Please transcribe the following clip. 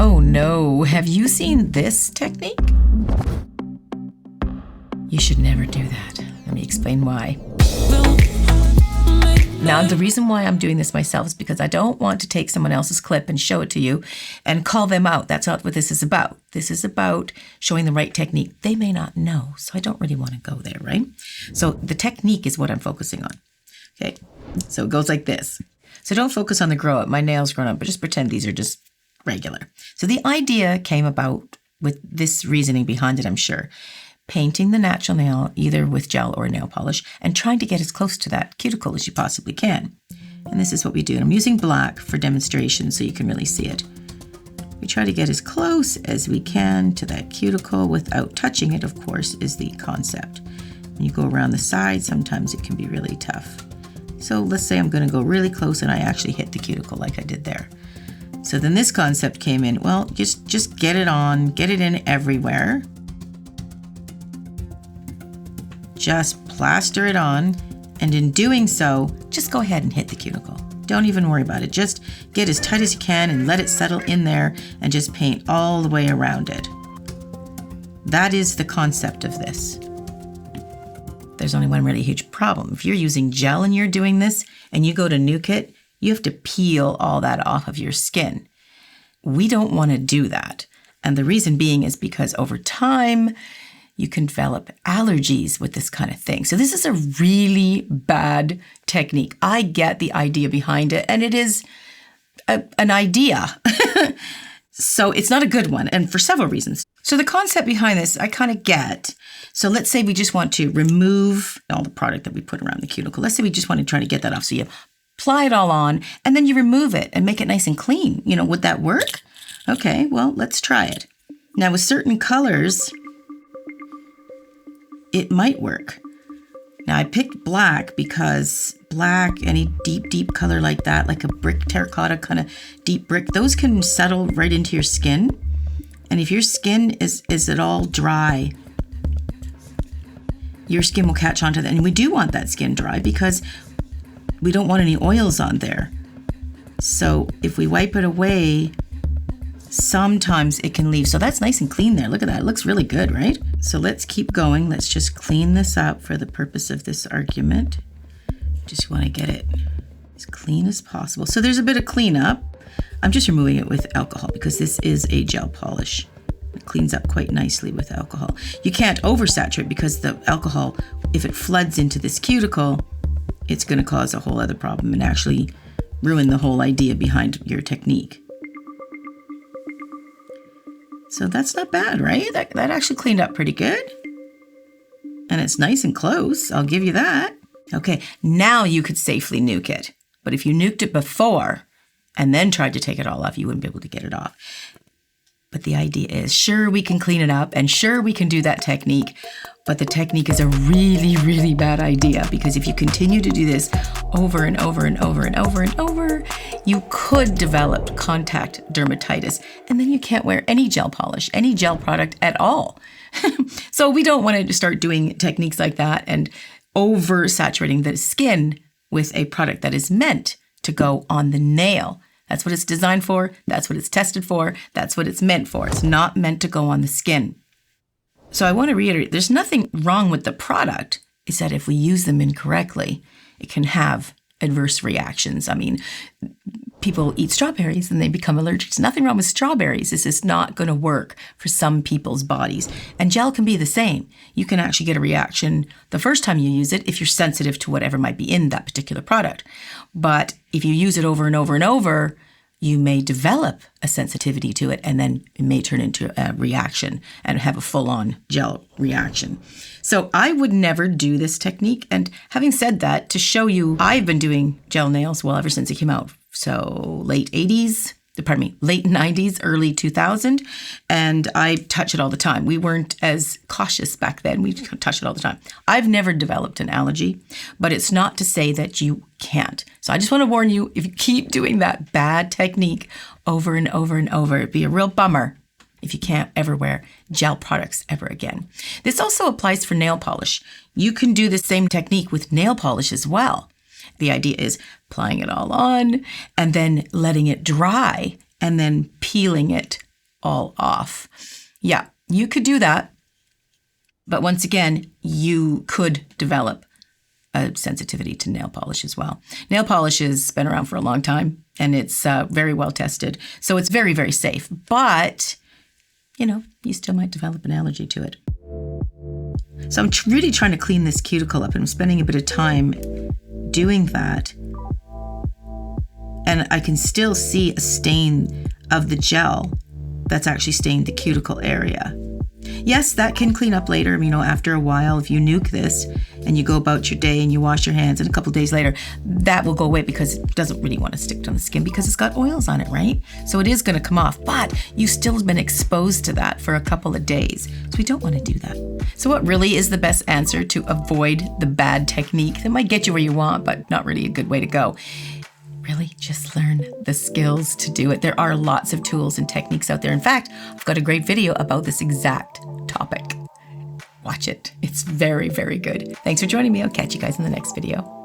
Oh no, have you seen this technique? You should never do that. Let me explain why. Now, the reason why I'm doing this myself is because I don't want to take someone else's clip and show it to you and call them out. That's not what this is about. This is about showing the right technique. They may not know, so I don't really want to go there, right? So the technique is what I'm focusing on. Okay, so it goes like this. So don't focus on the grow up. My nails grown up, but just pretend these are just regular. So the idea came about with this reasoning behind it, I'm sure. Painting the natural nail either with gel or nail polish and trying to get as close to that cuticle as you possibly can. And this is what we do. And I'm using black for demonstration so you can really see it. We try to get as close as we can to that cuticle without touching it, of course, is the concept. When you go around the side, sometimes it can be really tough. So let's say I'm going to go really close and I actually hit the cuticle like I did there. So then this concept came in, well, just get it on, get it in everywhere. Just plaster it on, and in doing so, just go ahead and hit the cuticle. Don't even worry about it. Just get as tight as you can and let it settle in there and just paint all the way around it. That is the concept of this. There's only one really huge problem. If you're using gel and you're doing this and you go to nuke it, you have to peel all that off of your skin. We don't want to do that. And the reason being is because over time, you can develop allergies with this kind of thing. So this is a really bad technique. I get the idea behind it, and it is an idea. So it's not a good one, and for several reasons. So the concept behind this, I kind of get. So let's say we just want to remove all the product that we put around the cuticle. Let's say we just want to try to get that off. So you apply it all on, and then you remove it and make it nice and clean. You know, would that work? Okay, well, let's try it. Now with certain colors, it might work. Now I picked black because black, any deep color like that, like a brick terracotta kind of deep brick, those can settle right into your skin. And if your skin is at all dry, your skin will catch onto that. And we do want that skin dry because we don't want any oils on there. So if we wipe it away, sometimes it can leave. So that's nice and clean there. Look at that. It looks really good, right? So let's keep going. Let's just clean this up for the purpose of this argument. Just want to get it as clean as possible. So there's a bit of cleanup. I'm just removing it with alcohol because this is a gel polish. It cleans up quite nicely with alcohol. You can't oversaturate because the alcohol, if it floods into this cuticle, it's going to cause a whole other problem and actually ruin the whole idea behind your technique. So that's not bad, right? That actually cleaned up pretty good. And it's nice and close, I'll give you that. Okay, now you could safely nuke it. But if you nuked it before and then tried to take it all off, you wouldn't be able to get it off. But the idea is, sure, we can clean it up and sure, we can do that technique. But the technique is a really, really bad idea because if you continue to do this over and over and over and over and over, you could develop contact dermatitis and then you can't wear any gel polish, any gel product at all. So we don't want to start doing techniques like that and oversaturating the skin with a product that is meant to go on the nail. That's what it's designed for. That's what it's tested for. That's what it's meant for. It's not meant to go on the skin. So I want to reiterate, there's nothing wrong with the product. It's that if we use them incorrectly, it can have adverse reactions. I mean, people eat strawberries and they become allergic. There's nothing wrong with strawberries. This is not going to work for some people's bodies. And gel can be the same. You can actually get a reaction the first time you use it if you're sensitive to whatever might be in that particular product. But if you use it over and over and over, you may develop a sensitivity to it and then it may turn into a reaction and have a full-on gel reaction. So I would never do this technique. And having said that, to show you, I've been doing gel nails, well, ever since it came out. So late 90s, early 2000, and I touch it all the time. We weren't as cautious back then. We touch it all the time. I've never developed an allergy, but it's not to say that you can't. So I just want to warn you, if you keep doing that bad technique over and over and over, it'd be a real bummer if you can't ever wear gel products ever again. This also applies for nail polish. You can do the same technique with nail polish as well. The idea is applying it all on and then letting it dry and then peeling it all off. Yeah, you could do that. But once again, you could develop a sensitivity to nail polish as well. Nail polish has been around for a long time, and it's very well tested. So it's very, very safe. But, you know, you still might develop an allergy to it. So I'm really trying to clean this cuticle up, and I'm spending a bit of time doing that. And I can still see a stain of the gel that's actually stained the cuticle area. Yes, that can clean up later, you know, after a while. If you nuke this and you go about your day and you wash your hands, and a couple of days later, that will go away because it doesn't really want to stick to the skin because it's got oils on it, right? So it is going to come off, but you've still been exposed to that for a couple of days. So we don't want to do that. So what really is the best answer to avoid the bad technique that might get you where you want, but not really a good way to go? Really just learn the skills to do it. There are lots of tools and techniques out there. In fact, I've got a great video about this exact topic. Watch it. It's very, very good. Thanks for joining me. I'll catch you guys in the next video.